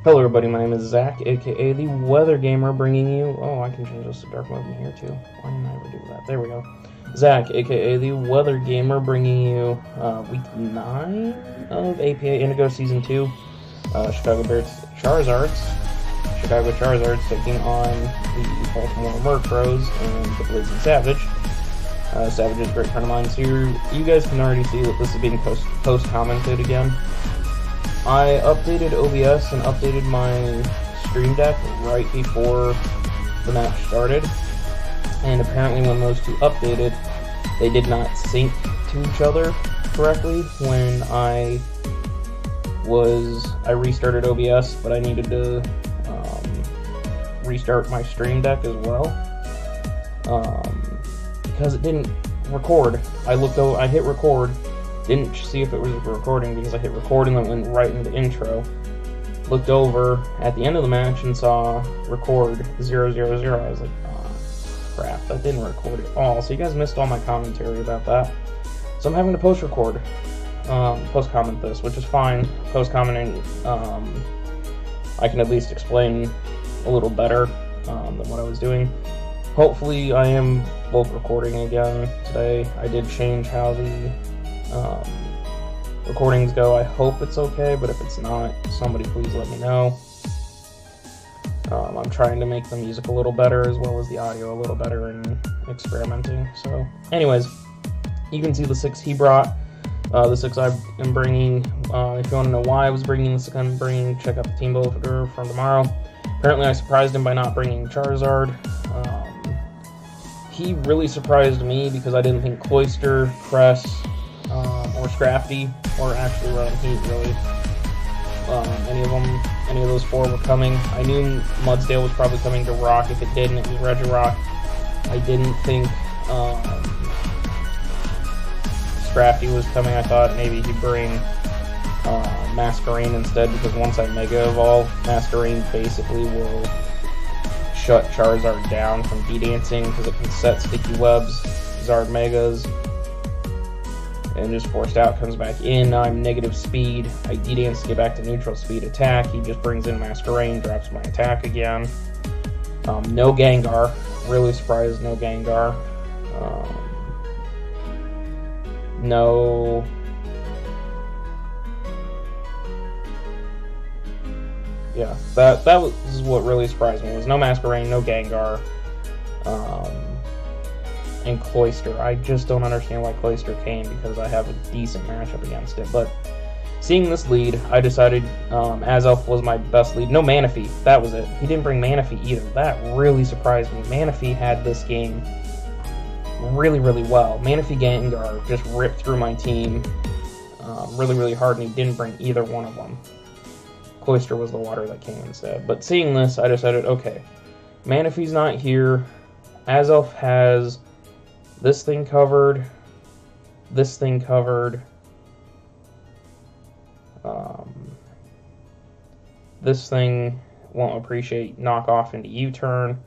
Hello everybody, my name is Zach, aka the Weather Gamer, bringing you... Oh, I can change this to dark mode in here too. Why didn't I ever do that? There we go. Zach, aka the Weather Gamer, bringing you week 9 of APA Indigo Season 2. Chicago Charizards taking on the Baltimore Murkrows and the Blazing Savage. Savage is a great friend of mine, so you guys can already see that this is being post-commented again. I updated OBS and updated my stream deck right before the match started, and apparently when those two updated, they did not sync to each other correctly when I restarted OBS, but I needed to restart my stream deck as well, because it didn't record. I hit record, didn't see if it was recording because I hit record and then went right into the intro. Looked over at the end of the match and saw record 000. I was like, oh, crap, that didn't record at all. So you guys missed all my commentary about that. So I'm having to post-comment this, which is fine. Post-commenting, I can at least explain a little better than what I was doing. Hopefully I am both recording again today. I did change how the recordings go. I hope it's okay, but if it's not, somebody please let me know. I'm trying to make the music a little better as well as the audio a little better and experimenting. So anyways, you can see the 6 he brought, the 6 I am bringing. If you want to know why I was bringing the 6 I'm bringing, check out the team builder from tomorrow. Apparently I surprised him by not bringing Charizard. He really surprised me because I didn't think Cloyster, Cress, or Scrafty, or actually Rotom Heat, really. Any of those 4 were coming. I knew Mudsdale was probably coming to Rock. If it didn't, it was Regirock. I didn't think Scrafty was coming. I thought maybe he'd bring Masquerain instead, because once I Mega Evolve, Masquerain basically will shut Charizard down from D-Dancing because it can set Sticky Webs, Zard Megas, and just forced out, comes back in. Now I'm negative speed. I D-Dance to get back to neutral speed attack. He just brings in Masquerain, drops my attack again. No Gengar. Really surprised, no Gengar. No... Yeah, that was what really surprised me, was no Masquerain, no Gengar, and Cloyster. I just don't understand why Cloyster came, because I have a decent matchup against it. But seeing this lead, I decided Azelf was my best lead. No Manaphy, that was it. He didn't bring Manaphy either. That really surprised me. Manaphy had this game really, really well. Manaphy Gengar just ripped through my team really, really hard, and he didn't bring either one of them. Cloyster was the water that came instead. But seeing this, I decided, okay, Manaphy's not here. Azelf has this thing covered, this thing covered, this thing won't appreciate knock off into U-turn.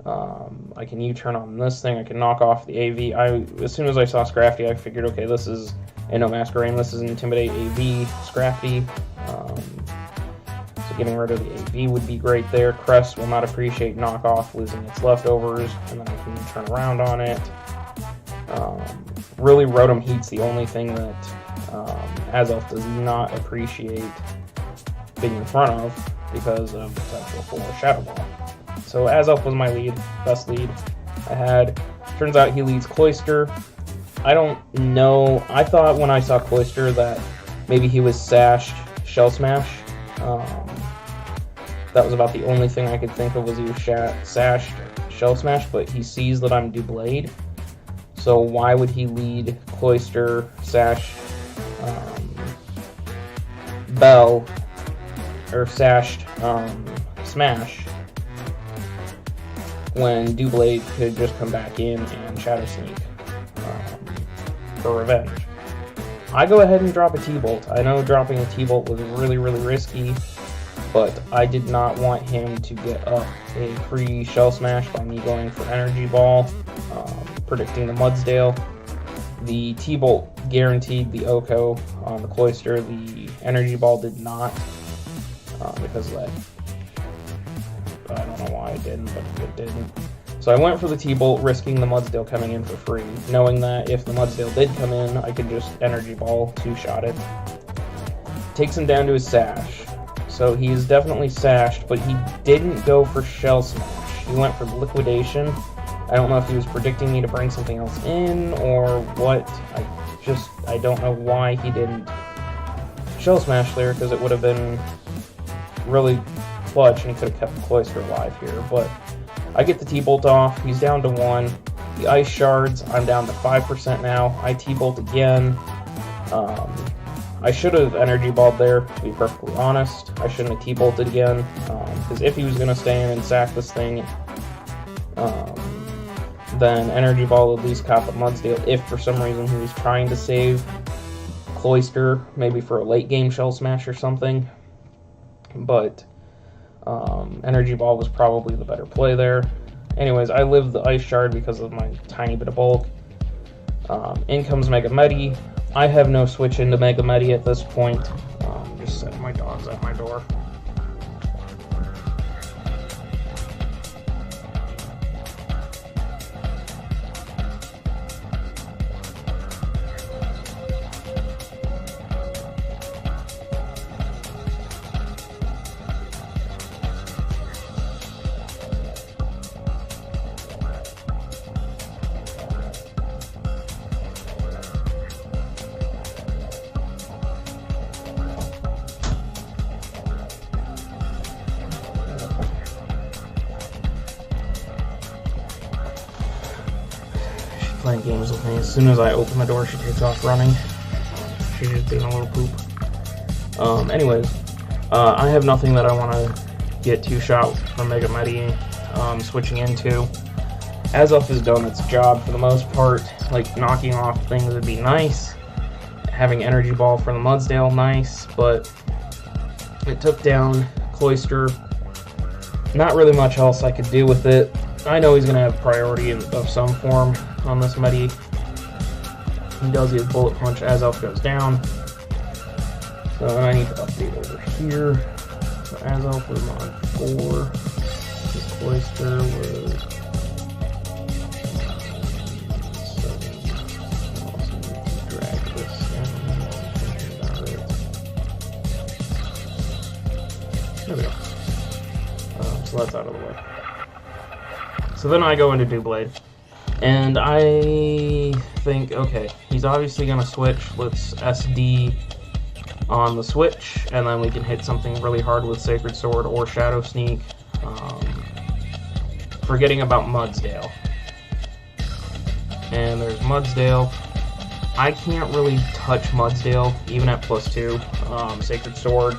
I can U-turn on this thing. I can knock off the AV. As soon as I saw Scrafty, I figured, okay, this is, and no Masquerain, this is an Intimidate AV Scrafty. So getting rid of the AV would be great there. Crest will not appreciate knockoff, losing its leftovers, and then I can turn around on it. Really, Rotom Heat's the only thing that Azelf does not appreciate being in front of because of potential for Shadow Ball. So Azelf was my lead, best lead I had. Turns out he leads Cloyster. I don't know. I thought when I saw Cloyster that maybe he was sashed Shell Smash. That was about the only thing I could think of, was he was sashed Shell Smash, but he sees that I'm Doublade. So why would he lead Cloyster, sash Bell, or sashed Smash, when Doublade could just come back in and Shadow Sneak for revenge? I go ahead and drop a T-Bolt. I know dropping a T-Bolt was really, really risky, but I did not want him to get up a free Shell Smash by me going for Energy Ball, predicting the Mudsdale. The T-Bolt guaranteed the OHKO on the Cloyster. The Energy Ball did not. because of that. I don't know why it didn't, but it didn't. So I went for the T-Bolt, risking the Mudsdale coming in for free, knowing that if the Mudsdale did come in, I could just Energy Ball, two-shot it. Takes him down to his Sash. So he's definitely sashed, but he didn't go for Shell Smash. He went for Liquidation. I don't know if he was predicting me to bring something else in or what. I don't know why he didn't Shell Smash there, because it would have been really clutch and he could have kept the Cloyster alive here. But I get the T-Bolt off. He's down to 1. The Ice Shards, I'm down to 5% now. I T-Bolt again. I should have Energy Balled there, to be perfectly honest. I shouldn't have T-Bolted again, because if he was going to stay in and sack this thing, then Energy Ball at least caught the Mudsdale if for some reason he was trying to save Cloyster, maybe for a late game Shell Smash or something. But Energy Ball was probably the better play there. Anyways, I lived the Ice Shard because of my tiny bit of bulk. In comes Mega Medi. I have no switch into Mega Medi at this point. Just setting my dogs at my door. Playing games with me. As soon as I open the door, she takes off running. She's just being a little poop. Anyways, I have nothing that I want to get two-shot from Mega Medi switching into. Azelf has done its job for the most part. Like, knocking off things would be nice. Having Energy Ball for the Mudsdale, nice. But it took down Cloyster. Not really much else I could do with it. I know he's going to have priority of some form on this Medi. He does his Bullet Punch as Elf goes down. So I need to update over here. So as Elf was on 4. His Cloyster was 7. Also need to drag this down. Thinking about it. There we go. So that's out of the way. So then I go into Doublade. And I think, okay, he's obviously going to switch. Let's SD on the switch, and then we can hit something really hard with Sacred Sword or Shadow Sneak. Forgetting about Mudsdale. And there's Mudsdale. I can't really touch Mudsdale, even at +2. Sacred Sword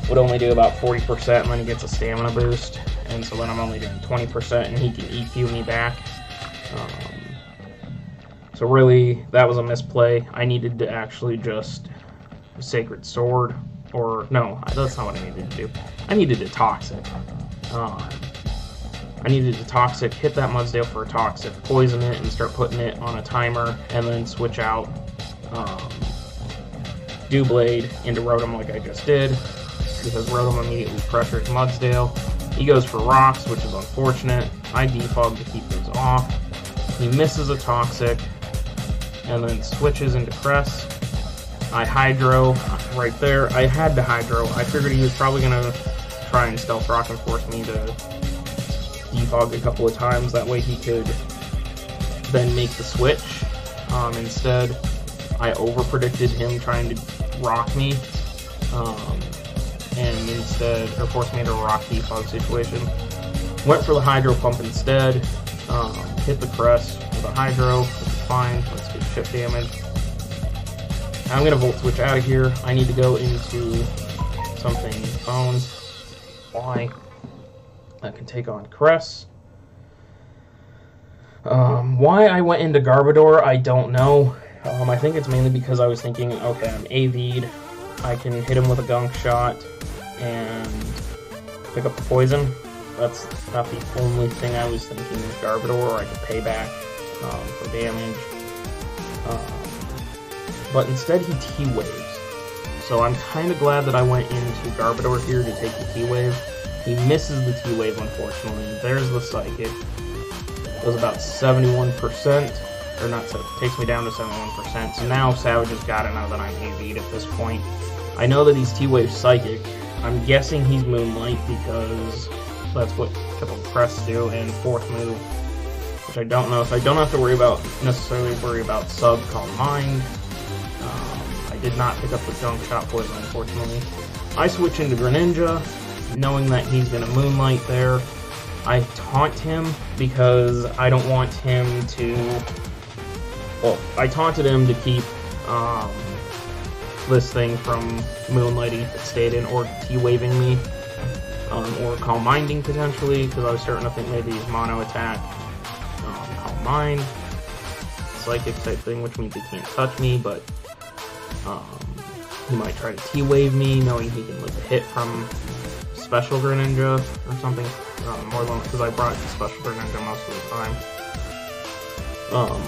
would only do about 40%, and then he gets a stamina boost. And so then I'm only doing 20%, and he can EQ me back. So really, that was a misplay. I needed to actually just Sacred Sword, or no, that's not what I needed to do. I needed to Toxic. I needed to Toxic, hit that Mudsdale for a Toxic, poison it, and start putting it on a timer, and then switch out Doublade into Rotom like I just did, because Rotom immediately pressures Mudsdale. He goes for Rocks, which is unfortunate. I defog to keep those off. He misses a Toxic, and then switches into Crest. I Hydro right there. I had to Hydro. I figured he was probably going to try and Stealth Rock and force me to defog a couple of times. That way he could then make the switch. Instead, I over-predicted him trying to rock me. And instead, or force me into a rock defog situation. Went for the Hydro Pump instead. Hit the Crest with a Hydro, which is fine. Let's get chip damage. I'm going to Volt Switch out of here. I need to go into something Bones. Why? I can take on Crest. Why I went into Garbodor, I don't know. I think it's mainly because I was thinking, okay, I'm AV'd. I can hit him with a Gunk Shot and pick up the poison. That's not the only thing I was thinking is Garbodor, or I could pay back for damage. But instead he T-Waves. So I'm kind of glad that I went into Garbodor here to take the T-Wave. He misses the T-Wave, unfortunately. There's the Psychic. Does about 71%. Or not, so it takes me down to 71%. So now Savage has got to know that I'm AV'd at this point. I know that he's T-Wave Psychic. I'm guessing he's Moonlight because that's what typical Crests do in fourth move, which I don't know. So I don't have to necessarily worry about Sub, Calm Mind. I did not pick up the Junk Shot Poison, unfortunately. I switch into Greninja, knowing that he's going to Moonlight there. I taunt him because I don't want him to... Well, I taunted him to keep this thing from Moonlighting if it stayed in, or T-Waving me, or Calm Minding potentially, because I was starting to think maybe his Mono Attack, Calm Mind, Psychic type thing, which means he can't touch me, but he might try to T-Wave me, knowing he can live a hit from Special Greninja or something, more than because I brought Special Greninja most of the time.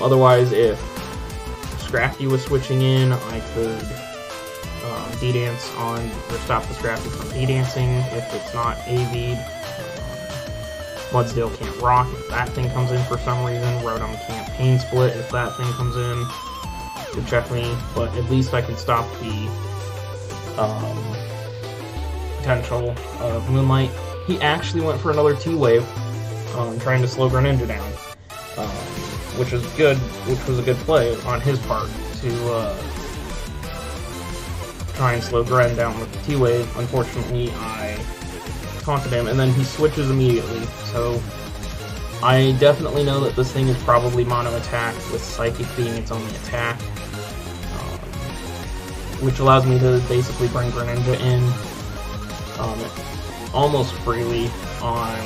Otherwise, if Scrafty was switching in, I could D-Dance on, or stop the Scrafty from D-Dancing if it's not AV'd. Mudsdale can't Rock if that thing comes in for some reason. Rotom can't Pain Split if that thing comes in to check me, but at least I can stop the potential of Moonlight. He actually went for another T-Wave, trying to slow Greninja down. Which was good, which was a good play on his part to try and slow Gren down with the T-Wave. Unfortunately, I taunted him, and then he switches immediately, so I definitely know that this thing is probably Mono Attack, with Psychic being its only attack, which allows me to basically bring Greninja in almost freely on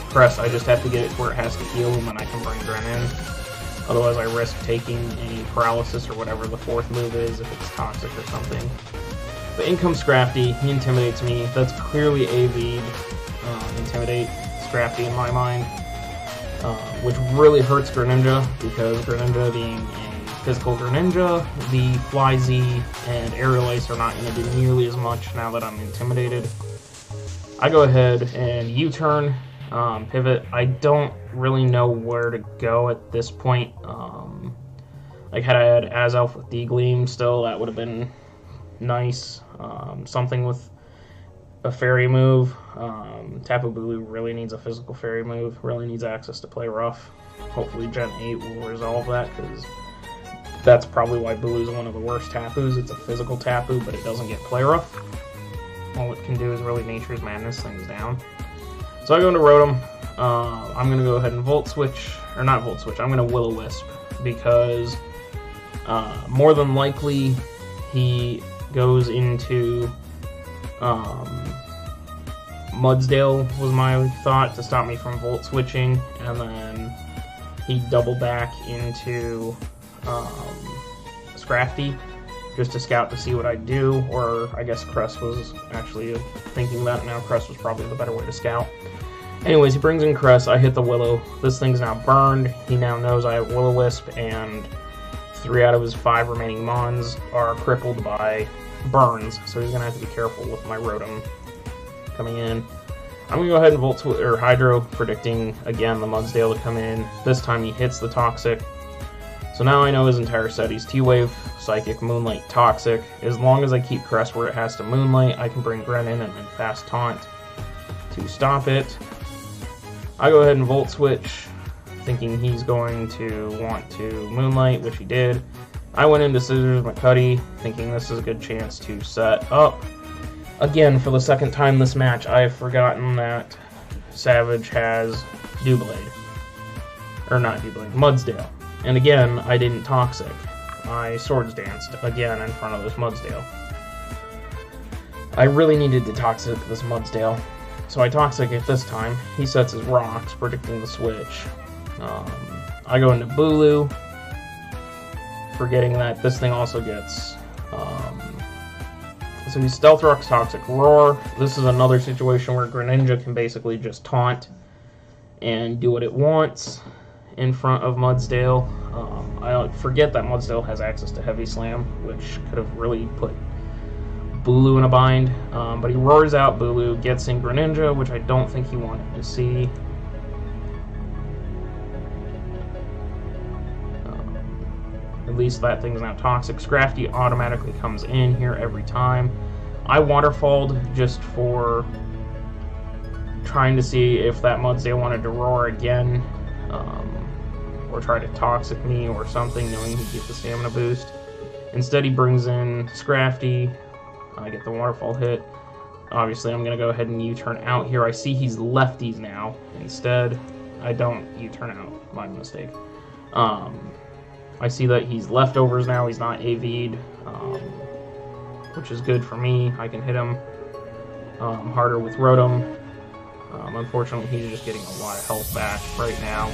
Crest. I just have to get it where it has to heal, and then I can bring Gren in. Otherwise, I risk taking any paralysis or whatever the fourth move is, if it's toxic or something. But in comes Scrafty. He intimidates me. That's clearly AV'd. Intimidate Scrafty in my mind. Which really hurts Greninja, because Greninja being a physical Greninja, the Fly Z and Aerial Ice are not going to do nearly as much now that I'm intimidated. I go ahead and U-turn. Pivot. I don't really know where to go at this point. Like, had I had Azelf with D-Gleam still, that would have been nice. Something with a fairy move. Tapu Bulu really needs a physical fairy move, really needs access to Play Rough. Hopefully Gen 8 will resolve that, because that's probably why Bulu's one of the worst Tapus. It's a physical Tapu, but it doesn't get Play Rough. All it can do is really Nature's Madness things down. So I go into Rotom. I'm going to go ahead and Volt Switch, or not Volt Switch, I'm going to Will-O-Wisp, because more than likely he goes into Mudsdale was my thought to stop me from Volt Switching, and then he'd double back into Scrafty just to scout to see what I'd do, or I guess Crest was actually thinking that now. Crest was probably the better way to scout. Anyways, he brings in Crest, I hit the Willow. This thing's now burned. He now knows I have Will-O-Wisp, and 3 out of his 5 remaining Mons are crippled by burns, so he's gonna have to be careful with my Rotom coming in. I'm gonna go ahead and Volt or Hydro, predicting again the Mudsdale to come in. This time he hits the Toxic. So now I know his entire set. He's T-Wave, Psychic, Moonlight, Toxic. As long as I keep Crest where it has to Moonlight, I can bring Gren in and then Fast Taunt to stop it. I go ahead and Volt Switch, thinking he's going to want to Moonlight, which he did. I went into Scissors McCuddy, thinking this is a good chance to set up. Again, for the second time this match, I have forgotten that Savage has Doublade. Or not Doublade, Mudsdale. And again, I didn't Toxic. I Swords Danced again in front of this Mudsdale. I really needed to Toxic this Mudsdale. So I Toxic it this time. He sets his Rocks, predicting the switch. I go into Bulu, forgetting that this thing also gets... so he's Stealth Rocks, Toxic, Roar. This is another situation where Greninja can basically just taunt and do what it wants. in front of Mudsdale. I forget that Mudsdale has access to Heavy Slam, which could have really put Bulu in a bind. But he roars out Bulu, gets in Greninja, which I don't think he wanted to see. At least that thing's not toxic. Scrafty automatically comes in here every time. I waterfalled just for trying to see if that Mudsdale wanted to roar again, or try to toxic me or something, knowing he'd get the stamina boost. Instead, he brings in Scrafty. I get the waterfall hit. Obviously, I'm going to go ahead and U-turn out here. I see he's lefties now. Instead, I don't U-turn out. My mistake. I see that he's leftovers now. He's not AV'd, which is good for me. I can hit him harder with Rotom. Unfortunately, he's just getting a lot of health back right now.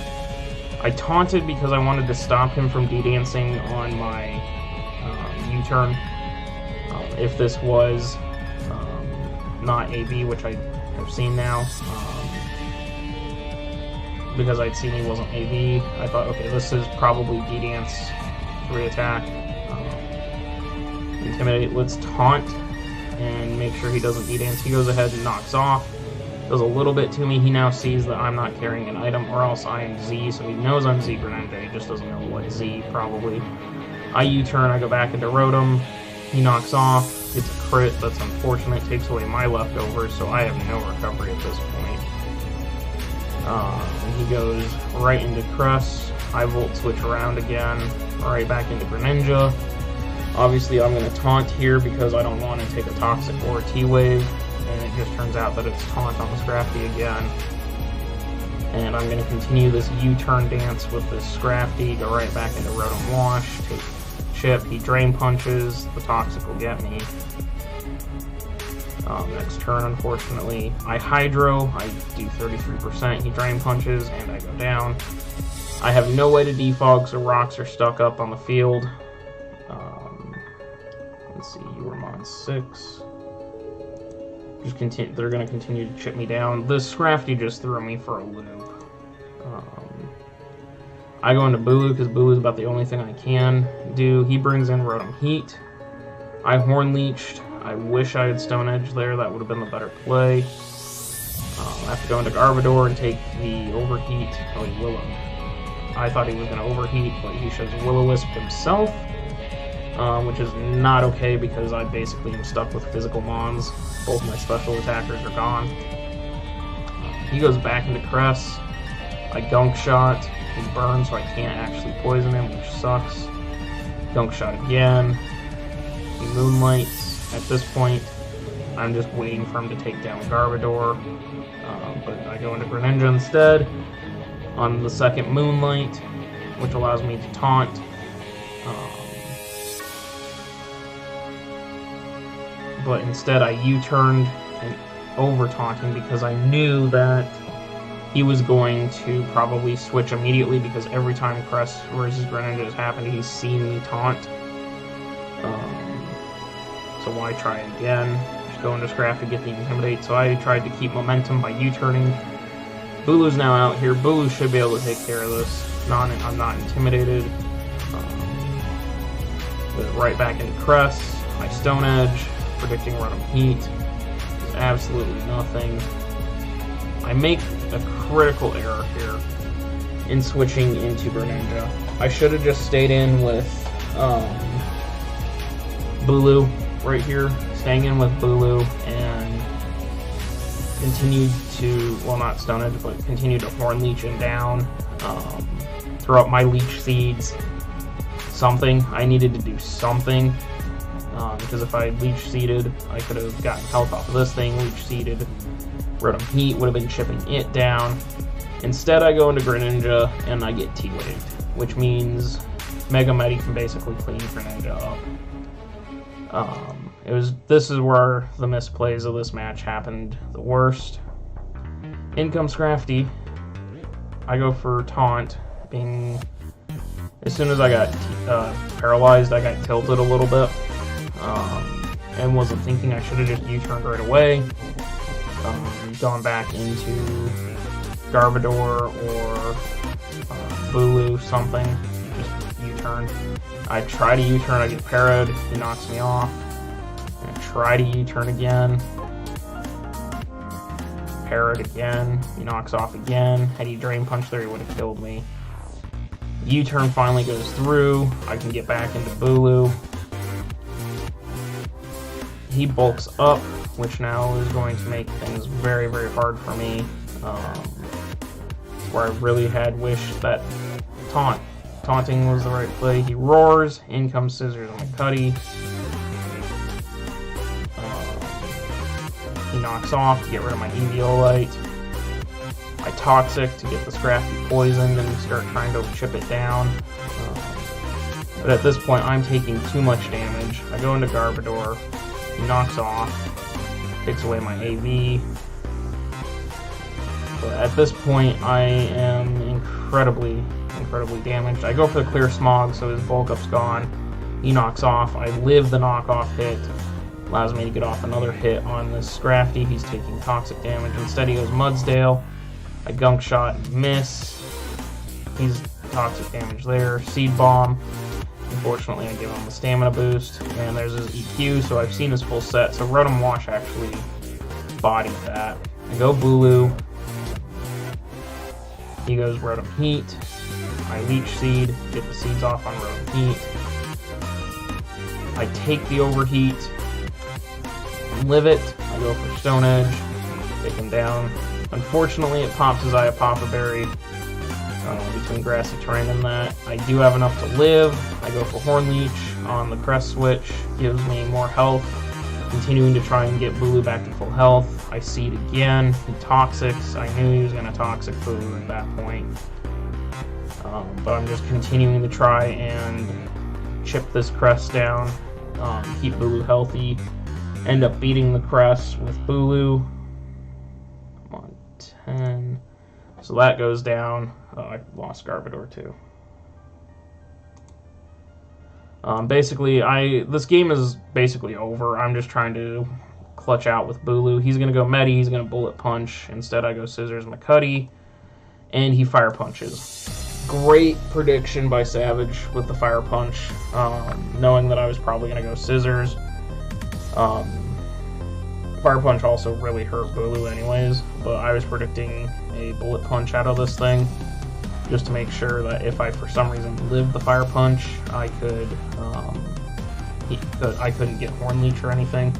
I taunted because I wanted to stop him from D-dancing on my U-turn. If this was not AV, which I have seen now, because I'd seen he wasn't AV, I thought, okay, this is probably D-dance, 3 attack. Intimidate, let's taunt and make sure he doesn't D-dance. He goes ahead and knocks off. Does a little bit to me. He now sees that I'm not carrying an item, or else I am Z, so he knows I'm Z Greninja. He just doesn't know what Z, probably. I U-turn, I go back into Rotom. He knocks off, gets a crit. That's unfortunate. Takes away my leftovers, so I have no recovery at this point. And he goes right into Crust. I Volt switch around again, right back into Greninja. Obviously, I'm going to taunt here because I don't want to take a Toxic or a T-Wave. And it just turns out that it's taunt on the Scrafty again. And I'm going to continue this U-turn dance with this Scrafty, go right back into Rotom Wash, take Chip, he Drain Punches, the Toxic will get me. Next turn, unfortunately, I Hydro, I do 33%, he Drain Punches, and I go down. I have no way to defog, so rocks are stuck up on the field. Let's see, you were mod 6. They're going to continue to chip me down. This Scrafty just threw me for a loop. I go into Bulu because Bulu is about the only thing I can do. He brings in Rotom Heat. I Horn Leeched. I wish I had Stone Edge there. That would have been the better play. I have to go into Garbodor and take the Overheat. Oh, he Willow. I thought he was going to Overheat, but he shows Will-O-Wisp himself. Which is not okay because I basically am stuck with physical mons. Both my special attackers are gone. He goes back into Cress. I Gunk Shot. He burns, so I can't actually poison him, which sucks. Gunk Shot again. He Moonlights. At this point, I'm just waiting for him to take down Garbodor. But I go into Greninja instead on the second Moonlight, which allows me to taunt. But instead I U-turned and over-taunting because I knew that he was going to probably switch immediately because every time Crest versus Greninja has happened, he's seen me taunt. So why try again? Just go into Scrap to get the Intimidate. So I tried to keep momentum by U-turning. Bulu's now out here. Bulu should be able to take care of this. I'm not intimidated. Right back into Crest. I Stone Edge. Predicting Rotom Heat is absolutely nothing. I make a critical error here in switching into Greninja. I should have just stayed in with Bulu right here, staying in with Bulu and continued to, well, not Stone Edge, but continued to Horn Leech him down, throw up my Leech Seeds, something. I needed to do something. Because if I Leech Seeded, I could have gotten health off of this thing. Leech Seeded, Rotom Heat would have been chipping it down. Instead, I go into Greninja and I get T-Waved, which means Mega Medi can basically clean Greninja up. This is where the misplays of this match happened the worst. In comes Scrafty. I go for Taunt, being as soon as I got paralyzed, I got tilted a little bit. And wasn't thinking I should have just U-turned right away. Gone back into Garbodor or Bulu, something. Just U-turn. I try to U-turn, I get parried, he knocks me off. I try to U-turn again. Parried again, he knocks off again. Had he Drain Punch there, he would have killed me. U-turn finally goes through. I can get back into Bulu. He bulks up, which now is going to make things very, very hard for me. Where I really had wished that taunting was the right play. He roars, in comes Scissors on McCuddy. He knocks off to get rid of my Eviolite. I Toxic to get the Scrafty poisoned and start trying to chip it down. But at this point, I'm taking too much damage. I go into Garbodor. He knocks off, takes away my AV. But at this point, I am incredibly damaged. I go for the Clear Smog, so his bulk up's gone. He knocks off. I live the knockoff hit. Allows me to get off another hit on this Scrafty. He's taking toxic damage. Instead, he goes Mudsdale. I Gunk Shot and miss. He's toxic damage there. Seed Bomb. Unfortunately, I give him the stamina boost. And there's his EQ, so I've seen his full set. So Rotom Wash actually bodied that. I go Bulu. He goes Rotom Heat. I Leech Seed, get the seeds off on Rotom Heat. I take the Overheat. Live it. I go for Stone Edge. Take him down. Unfortunately, it pops his Iapapa Berry between grassy terrain and that. I do have enough to live. I go for Horn Leech on the Crest Switch. Gives me more health. Continuing to try and get Bulu back to full health. I Seed again. He Toxics. I knew he was going to Toxic Bulu at that point. But I'm just continuing to try and chip this Crest down. Keep Bulu healthy. End up beating the Crest with Bulu. Come on, 10. So that goes down. I lost Garbodor too. Basically, this game is basically over. I'm just trying to clutch out with Bulu. He's going to go Medi. He's going to Bullet Punch. Instead, I go Scissors McCuddy. And he Fire Punches. Great prediction by Savage with the Fire Punch. Knowing that I was probably going to go Scissors. Fire Punch also really hurt Bulu anyways, but I was predicting a Bullet Punch out of this thing, just to make sure that if I for some reason lived the Fire Punch, I couldn't get Horn Leech or anything.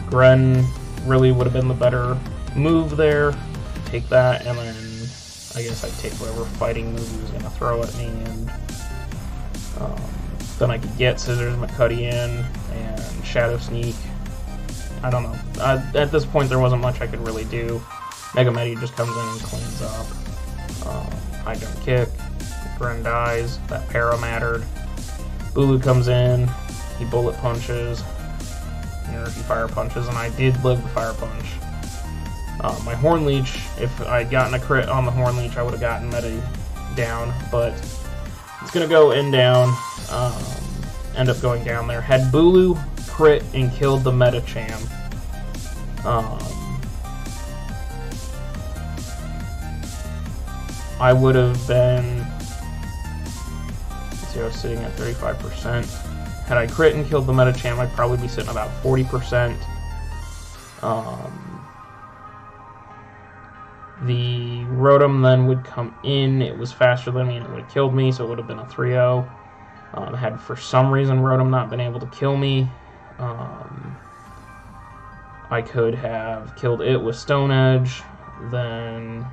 Gren really would have been the better move there. Take that, and then I guess I'd take whatever fighting move he was going to throw at me, and then I could get Scissors McCuddy in and Shadow Sneak. I don't know. At this point, there wasn't much I could really do. Mega Medi just comes in and cleans up. High Jump Kick. Gren dies. That Para mattered. Bulu comes in. He Bullet Punches. He Fire Punches, and I did live the Fire Punch. My Horn Leech, if I had gotten a crit on the Horn Leech, I would have gotten Medi down, but it's going to go in down. End up going down there. Had Bulu crit and killed the Metacham. I would have been... Let's see, I was sitting at 35%. Had I crit and killed the Metacham, I'd probably be sitting about 40%. The Rotom then would come in. It was faster than me and it would have killed me, so it would have been a 3-0. Had for some reason Rotom not been able to kill me, I could have killed it with Stone Edge, then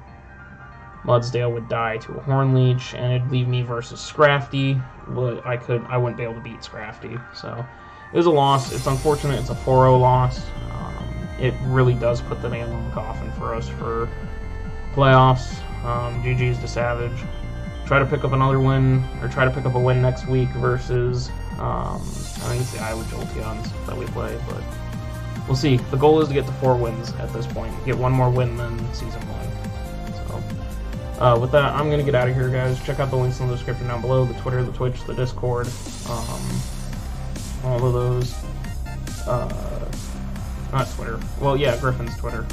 Mudsdale would die to a Horn Leech, and it'd leave me versus Scrafty, but I wouldn't be able to beat Scrafty, so it was a loss. It's unfortunate. It's a 4-0 loss. It really does put the nail in the coffin for us for playoffs. GG's to Savage. Try to pick up another win, or try to pick up a win next week versus, I think it's the Iowa Jolteons that we play, but we'll see. The goal is to get to 4 wins at this point. Get one more win than Season 1. So, with that, I'm going to get out of here, guys. Check out the links in the description down below, the Twitter, the Twitch, the Discord, all of those. Not Twitter. Well, yeah, Griffin's Twitter.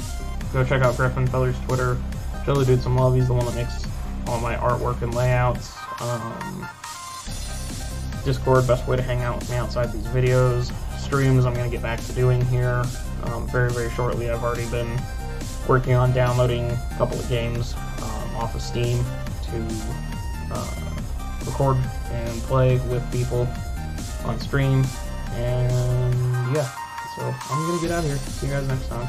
Go check out Griffin Feller's Twitter. show the dude some love. He's the one that makes all my artwork and layouts. Discord, best way to hang out with me outside these videos. Streams, I'm going to get back to doing here very, very shortly. I've already been working on downloading a couple of games off of Steam to record and play with people on stream. And yeah, so I'm going to get out of here. See you guys next time.